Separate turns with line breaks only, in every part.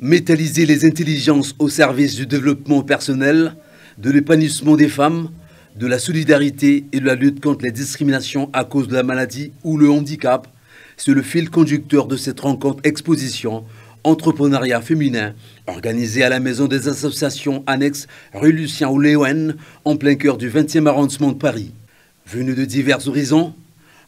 Métalliser les intelligences au service du développement personnel, de l'épanouissement des femmes, de la solidarité et de la lutte contre les discriminations à cause de la maladie ou le handicap, c'est le fil conducteur de cette rencontre exposition Entrepreneuriat féminin organisée à la Maison des associations annexes rue Lucien Léon en plein cœur du 20e arrondissement de Paris. Venus de divers horizons,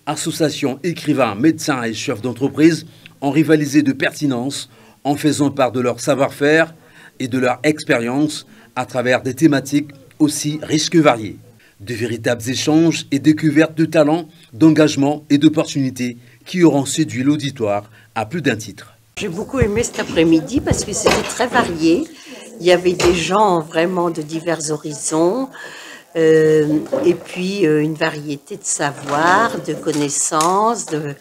associations, écrivains, médecins et chefs d'entreprise ont rivalisé de pertinence en faisant part de leur savoir-faire et de leur expérience à travers des thématiques aussi riches que variées. De véritables échanges et découvertes de talents, d'engagement et d'opportunités qui auront séduit l'auditoire à plus d'un titre.
J'ai beaucoup aimé cet après-midi parce que c'était très varié. Il y avait des gens vraiment de divers horizons et puis une variété de savoirs, de connaissances, de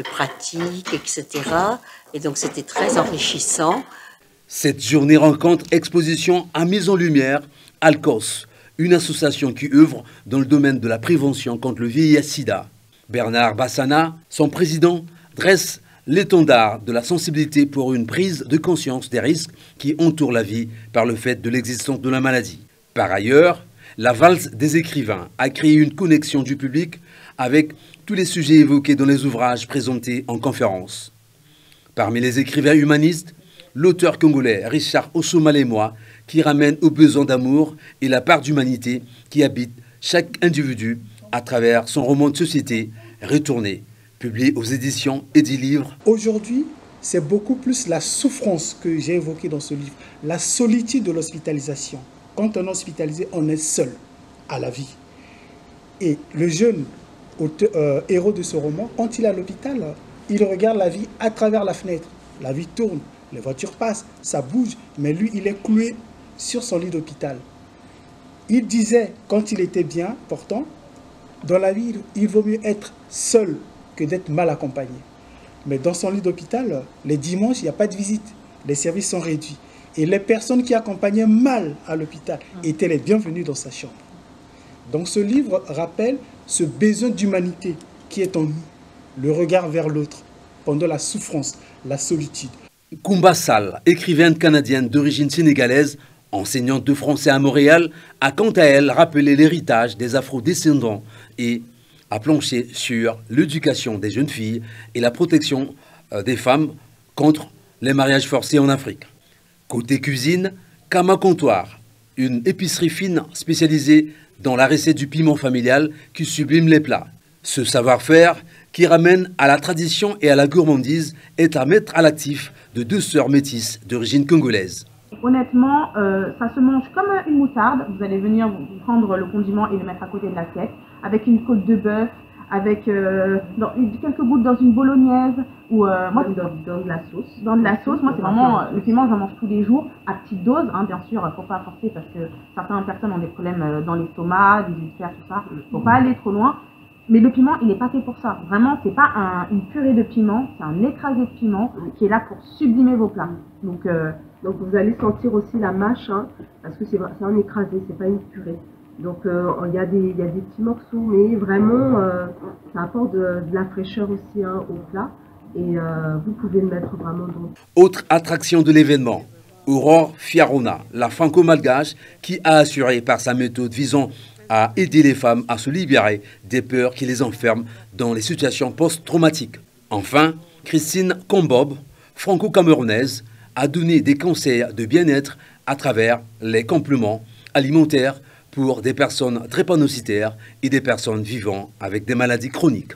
pratiques, etc. Et donc c'était très enrichissant.
Cette journée rencontre exposition a mis en lumière Alcos, une association qui œuvre dans le domaine de la prévention contre le VIH-Sida. Bernard Bassana, son président, dresse l'étendard de la sensibilité pour une prise de conscience des risques qui entourent la vie par le fait de l'existence de la maladie. Par ailleurs, la valse des écrivains a créé une connexion du public avec tous les sujets évoqués dans les ouvrages présentés en conférence. Parmi les écrivains humanistes, l'auteur congolais Richard Ossomalémois qui ramène au besoin d'amour et la part d'humanité qui habite chaque individu à travers son roman de société Retourné, publié aux éditions Edilivre.
Aujourd'hui, c'est beaucoup plus la souffrance que j'ai évoquée dans ce livre, la solitude de l'hospitalisation. Quand on est hospitalisé, on est seul à la vie. Et le jeune héros de ce roman, quand il est à l'hôpital, il regarde la vie à travers la fenêtre. La vie tourne, les voitures passent, ça bouge, mais lui, il est cloué sur son lit d'hôpital. Il disait, quand il était bien portant, dans la vie, il vaut mieux être seul que d'être mal accompagné. Mais dans son lit d'hôpital, les dimanches, il n'y a pas de visite. Les services sont réduits. Et les personnes qui accompagnaient mal à l'hôpital étaient les bienvenues dans sa chambre. Donc ce livre rappelle ce besoin d'humanité qui est en nous, le regard vers l'autre, pendant la souffrance, la solitude.
Koumba Sall, écrivaine canadienne d'origine sénégalaise, enseignante de français à Montréal, a quant à elle rappelé l'héritage des afro-descendants et a planché sur l'éducation des jeunes filles et la protection des femmes contre les mariages forcés en Afrique. Côté cuisine, Kama Comptoir, une épicerie fine spécialisée dans la recette du piment familial qui sublime les plats. Ce savoir-faire qui ramène à la tradition et à la gourmandise est à mettre à l'actif de deux sœurs métisses d'origine congolaise.
Honnêtement, ça se mange comme une moutarde. Vous allez venir prendre le condiment et le mettre à côté de l'assiette, avec une côte de bœuf, avec quelques gouttes dans une bolognaise ou moi dans de la sauce. Dans de la sauce, moi c'est vraiment le piment, j'en mange tous les jours à petite dose, hein, bien sûr. Faut pas forcer parce que certaines personnes ont des problèmes dans l'estomac, des ulcères, tout ça. Faut pas aller trop loin. Mais le piment, il n'est pas fait pour ça. Vraiment, c'est pas une purée de piment, c'est un écrasé de piment qui est là pour sublimer vos plats. Donc vous allez sentir aussi la mâche, hein, parce que c'est un écrasé, c'est pas une purée. Donc il y a des petits morceaux, mais vraiment ça apporte de la fraîcheur aussi, hein, au plat. Et vous pouvez le mettre vraiment dans.
Autre attraction de l'événement, Aurore Fiarona, la franco-malgache qui a assuré par sa méthode visant à aider les femmes à se libérer des peurs qui les enferment dans les situations post-traumatiques. Enfin, Christine Kombob, franco-camerounaise, a donné des conseils de bien-être à travers les compléments alimentaires pour des personnes drépanocytaires et des personnes vivant avec des maladies chroniques.